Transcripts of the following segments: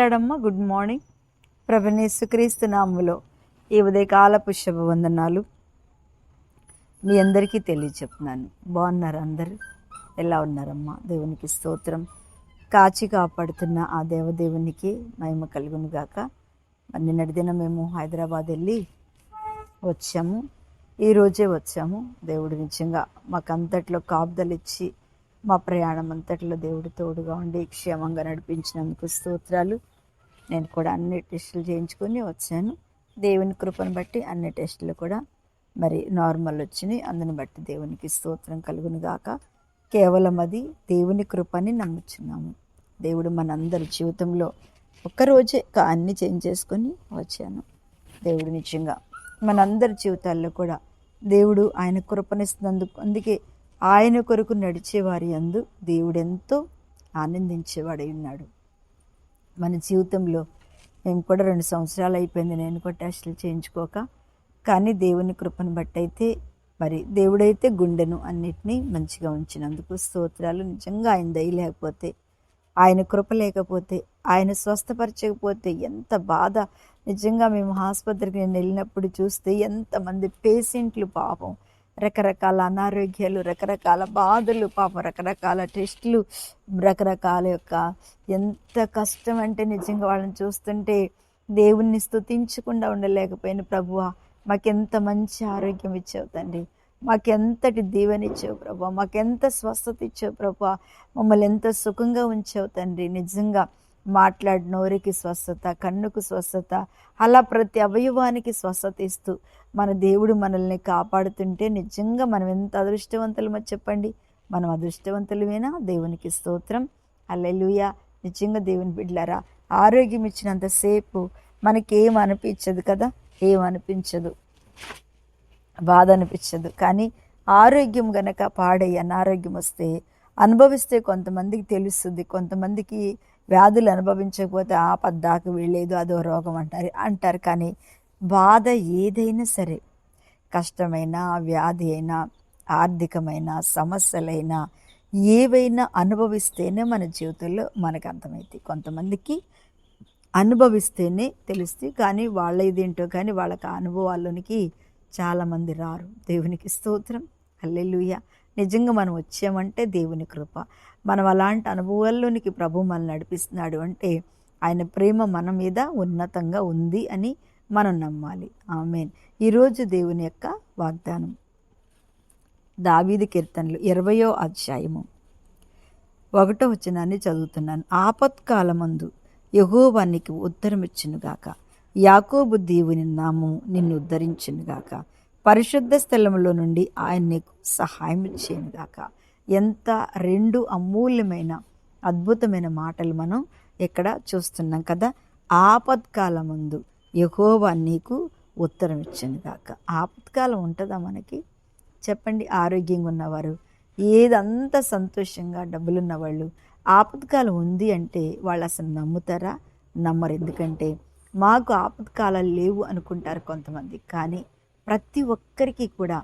లాడమ్మ. Good morning. ప్రభువైన యేసుక్రీస్తు నామములో ఈ ఉదయకాలపు శుభవందనాలు మీ అందరికీ తెలియచెప్తున్నాను. బాగున్నారు అందరూ? ఎలా ఉన్నారమ్మా? దేవునికి స్తోత్రం. కాచి కాపాడుతున్న ఆ దేవదేవునికి మహిమ కలుగును గాక. నిన్నటి దినం మేము హైదరాబాద్ వెళ్ళి వచ్చాము. ఈరోజే వచ్చాము. దేవుడు నిజంగా మాకంతట్లో కాపుదలిచ్చి మా ప్రయాణం అంతట్లో దేవుడు తోడుగా ఉండి క్షేమంగా నడిపించినందుకు స్తోత్రాలు. నేను కూడా అన్ని టెస్టులు చేయించుకొని వచ్చాను. దేవుని కృపను బట్టి అన్ని టెస్టులు కూడా మరి నార్మల్ వచ్చినాయి. అందుని బట్టి దేవునికి స్తోత్రం కలుగును గాక. కేవలం అది దేవుని కృపని నమ్ముచున్నాము. దేవుడు మనందరి జీవితంలో ఒక్కరోజే అన్ని చేంజ్ చేసుకొని వచ్చాను. దేవుడు నిజంగా మనందరి జీవితాల్లో కూడా దేవుడు ఆయన కృపనిస్తున్నందుకు, అందుకే ఆయన కొరకు నడిచేవారి యందు దేవుడు ఎంతో ఆనందించేవాడై ఉన్నాడు. మన జీవితంలో మేము కూడా 2 సంవత్సరాలు అయిపోయింది నేను కూడా టెస్టులు చేయించుకోక. కానీ దేవుని కృపను బట్టి అయితే మరి దేవుడైతే గుండెను అన్నిటినీ మంచిగా ఉంచినందుకు స్తోత్రాలు. నిజంగా ఆయన దయ లేకపోతే, ఆయన కృప లేకపోతే, ఆయన స్వస్థపరచకపోతే ఎంత బాధ. నిజంగా మేము ఆసుపత్రికి నేను వెళ్ళినప్పుడు చూస్తే ఎంతమంది పేషెంట్లు పాపం, రకరకాల అనారోగ్యాలు, రకరకాల బాధలు, పాపం రకరకాల టెస్టులు, రకరకాల ఎంత కష్టం అంటే నిజంగా వాళ్ళని చూస్తుంటే దేవుణ్ణి స్తుతించకుండా ఉండలేకపోయిన. ప్రభువా, మాకెంత మంచి ఆరోగ్యం ఇచ్చావు తండ్రి, మాకెంతటి దీవెనిచ్చావు ప్రభువా, మాకెంత స్వస్థత ఇచ్చావు ప్రభువా, మమ్మల్ని ఎంత సుఖంగా ఉంచావు తండ్రి. నిజంగా మాట్లాడిన నోరికి స్వస్థత, కన్నుకు స్వస్థత, అలా ప్రతి అవయవానికి స్వస్థత ఇస్తూ మన దేవుడు మనల్ని కాపాడుతుంటే నిజంగా మనం ఎంత అదృష్టవంతులమో చెప్పండి. మనం అదృష్టవంతులమేనా? దేవునికి స్తోత్రం. హల్లెలూయా. నిజంగా దేవుని బిడ్డలారా, ఆరోగ్యం ఇచ్చినంతసేపు మనకేం అనిపించదు కదా, ఏమనిపించదు, బాధ అనిపించదు. కానీ ఆరోగ్యం గనక పాడయ్యి అనారోగ్యం వస్తే అనుభవిస్తే కొంతమందికి తెలుస్తుంది. కొంతమందికి వ్యాధులు అనుభవించకపోతే పద్దాకు వీళ్ళేదో అదో రోగం అంటారు. కానీ బాధ ఏదైనా సరే, కష్టమైనా, వ్యాధి అయినా, ఆర్థికమైన సమస్యలైనా, ఏవైనా అనుభవిస్తేనే మన జీవితంలో మనకు అర్థమవుతాయి. కొంతమందికి అనుభవిస్తేనే తెలుస్తాయి. కానీ వాళ్ళ ఇదేంటో కానీ వాళ్ళకి అనుభవాల్లోనికి చాలామంది రారు. దేవునికి స్తోత్రం. హల్లెలూయా. నిజంగా మనం వచ్చామంటే దేవుని కృప. మనం అలాంటి అనుభవాల్లోనికి ప్రభు మనల్ని నడిపిస్తున్నాడు అంటే ఆయన ప్రేమ మన మీద ఉన్నతంగా ఉంది అని మనం నమ్మాలి. ఆమేన్. ఈరోజు దేవుని యొక్క వాగ్దానం దావీదు కీర్తనలు 20వ అధ్యాయము 1వ వచనాన్ని చదువుతున్నాను. ఆపత్కాలమందు యెహోవా నీకు ఉత్తరమిచ్చునుగాక, యాకోబు దేవుని నామము నిన్ను ఉద్ధరించునుగాక, పరిశుద్ధ స్థలములో నుండి ఆయన నీకు సహాయం చేయనుగాక. ఎంత 2 అమూల్యమైన అద్భుతమైన మాటలు మనం ఇక్కడ చూస్తున్నాం కదా. ఆపత్కాలమందు యెహోవా నీకు ఉత్తరం ఇచ్చునుగాక. ఆపత్కాలం ఉంటుందా మనకి? చెప్పండి. ఆరోగ్యంగా ఉన్నవారు, ఏదంతా సంతోషంగా డబ్బులున్న వాళ్ళు ఆపత్కాలం ఉంది అంటే వాళ్ళు అసలు నమ్ముతారా? నమ్మరు. ఎందుకంటే మాకు ఆపత్కాలాలు లేవు అనుకుంటారు కొంతమంది. కానీ ప్రతి ఒక్కరికి కూడా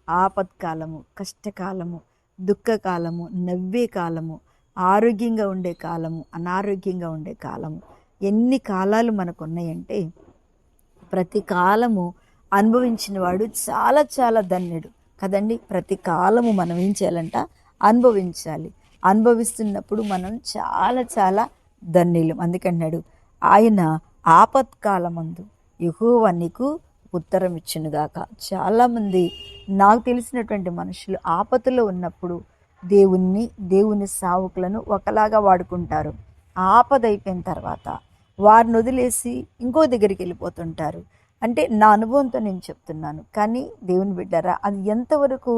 ఆపత్కాలము, కష్టకాలము, దుఃఖకాలము, నవ్వే కాలము, ఆరోగ్యంగా ఉండే కాలము, అనారోగ్యంగా ఉండే కాలము, ఎన్ని కాలాలు మనకు ఉన్నాయంటే ప్రతి కాలము అనుభవించిన వాడు చాలా చాలా ధన్యుడు కదండి. ప్రతి కాలము మనం ఏం చేయాలంట? అనుభవించాలి. అనుభవిస్తున్నప్పుడు మనం చాలా చాలా ధన్యులు. అందుకన్నాడు ఆయన ఆపత్కాలమందు యెహోవా నీకు ఉత్తరం ఇచ్చునుగాక. చాలామంది నాకు తెలిసినటువంటి మనుషులు ఆపదలో ఉన్నప్పుడు దేవుని సావుకులను ఒకలాగా వాడుకుంటారు. ఆపద అయిపోయిన తర్వాత వారిని వదిలేసి ఇంకో దగ్గరికి వెళ్ళిపోతుంటారు. అంటే నా అనుభవంతో నేను చెప్తున్నాను. కానీ దేవుని బిడ్డారా, అది ఎంతవరకు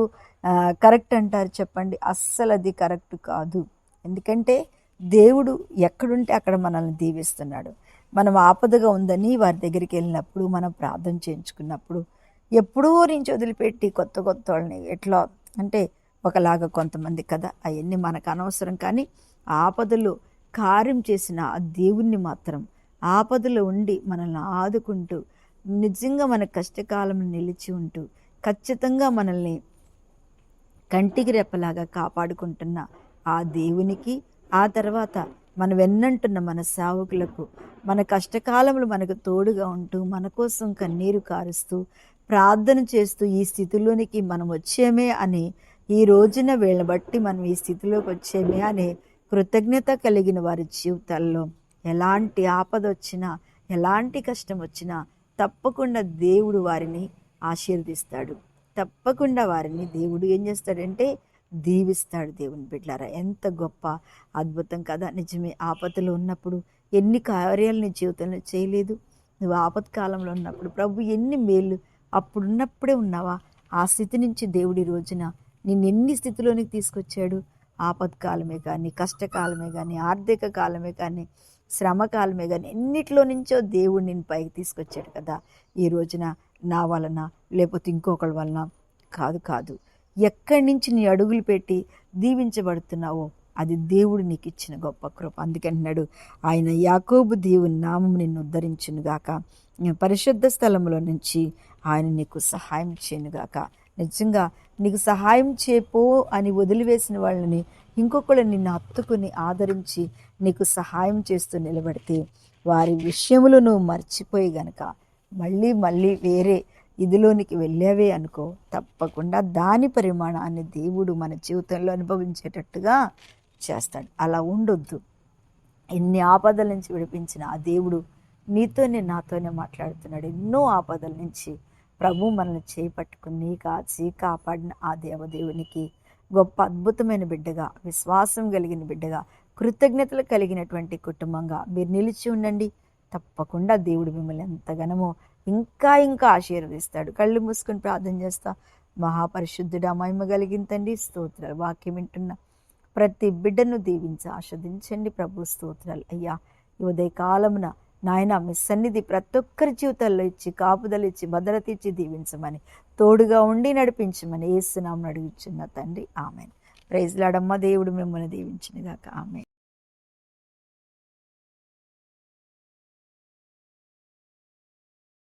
కరెక్ట్ అంటారు చెప్పండి? అస్సలు అది కరెక్ట్ కాదు. ఎందుకంటే దేవుడు ఎక్కడుంటే అక్కడ మనల్ని దీవిస్తున్నాడు. మనం ఆపదగా ఉందని వారి దగ్గరికి వెళ్ళినప్పుడు, మనం ప్రార్థన చేయించుకున్నప్పుడు, ఎప్పుడూ నుంచి వదిలిపెట్టి కొత్త వాళ్ళని ఎట్లా అంటే ఒకలాగా కొంతమంది కదా, అవన్నీ మనకు అనవసరం. కానీ ఆపదలో కార్యం చేసిన ఆ దేవుణ్ణి మాత్రం ఆపదలో ఉండి మనల్ని ఆదుకుంటూ, నిజంగా మన కష్టకాలం నిలిచి ఉంటూ, ఖచ్చితంగా మనల్ని కంటికి రెప్పలాగా కాపాడుకుంటున్న ఆ దేవునికి, ఆ తర్వాత మనం వెన్నంటున్న మన సేవకులకు మన కష్టకాలంలో మనకు తోడుగా ఉంటూ మన కోసం కన్నీరు కారుస్తూ ప్రార్థన చేస్తూ ఈ స్థితిలోనికి మనం వచ్చేమే అని, ఈ రోజున వీళ్ళని బట్టి మనం ఈ స్థితిలోకి వచ్చేమే అనే కృతజ్ఞత కలిగిన వారి జీవితాల్లో ఎలాంటి ఆపద వచ్చినా ఎలాంటి కష్టం వచ్చినా తప్పకుండా దేవుడు వారిని ఆశీర్వదిస్తాడు. తప్పకుండా వారిని దేవుడు ఏం చేస్తాడంటే దీవిస్తాడు. దేవుని బిడ్డలారా, ఎంత గొప్ప అద్భుతం కదా. నిజమే, ఆపదలో ఉన్నప్పుడు ఎన్ని కార్యాలు నీ జీవితంలో చేయలేదు. నువ్వు ఆపత్కాలంలో ఉన్నప్పుడు ప్రభు ఎన్ని మేలు అప్పుడున్నప్పుడే ఉన్నావా? ఆ స్థితి నుంచి దేవుడి రోజున నిన్ను ఎన్ని స్థితిలోనికి తీసుకొచ్చాడు. ఆపత్కాలమే కానీ, కష్టకాలమే కానీ, ఆర్థిక కాలమే కానీ, శ్రమకాలమే కానీ, ఎన్నిట్లో నుంచో దేవుడు నిన్ను పైకి తీసుకొచ్చాడు కదా. ఈ రోజున నా వలన లేకపోతే ఇంకొకరి వలన కాదు, ఎక్కడి నుంచి నీ అడుగులు పెట్టి దీవించబడుతున్నావో అది దేవుడు నీకు ఇచ్చిన గొప్ప కృప. అందుకంటున్నాడు, ఆయన యాకోబు దేవుని నామం నిన్ను ఉద్ధరించునుగాక, పరిశుద్ధ స్థలంలో నుంచి ఆయన నీకు సహాయం చేయనుగాక. నిజంగా నీకు సహాయం చేపో అని వదిలివేసిన వాళ్ళని ఇంకొకళ్ళు నిన్ను హత్తుకుని ఆదరించి నీకు సహాయం చేస్తూ నిలబడితే వారి విషయంలో నువ్వు మర్చిపోయి గనక మళ్ళీ వేరే ఇదిలోనికి వెళ్ళావే అనుకో, తప్పకుండా దాని పరిమాణాన్ని దేవుడు మన జీవితంలో అనుభవించేటట్టుగా చేస్తాడు. అలా ఉండొద్దు. ఎన్ని ఆపదల నుంచి విడిపించిన ఆ దేవుడు నీతోనే నాతోనే మాట్లాడుతున్నాడు. ఎన్నో ఆపదల నుంచి ప్రభు మనల్ని చేపట్టుకుని కాచి కాపాడిన ఆ దేవదేవునికి గొప్ప అద్భుతమైన బిడ్డగా, విశ్వాసం కలిగిన బిడ్డగా, కృతజ్ఞతలు కలిగినటువంటి కుటుంబంగా మీరు నిలిచి ఉండండి. తప్పకుండా దేవుడు మిమ్మల్ని ఎంతగానో ఇంకా ఆశీర్వదిస్తాడు. కళ్ళు మూసుకొని ప్రార్థన చేస్తా. మహాపరిశుద్ధుడా, మహిమ కలిగిన తండ్రి, స్తోత్రాలు. వాక్యం వింటున్న ప్రతి బిడ్డను దీవించి ఆస్వాదించండి ప్రభు. స్తోత్రాలు అయ్యా. ఈ ఉదయకాలమున నాయన మీ సన్నిధి ప్రతి ఒక్కరి జీవితాల్లో ఇచ్చి కాపుదలు ఇచ్చి భద్రత ఇచ్చి దీవించమని, తోడుగా ఉండి నడిపించమని యేసు నామమున అడుగుచున్న తండ్రి, ఆమేన్. ప్రైజ్ లార్డ్ అమ్మ. దేవుడు మిమ్మల్ని దీవించునుగాక. ఆమేన్.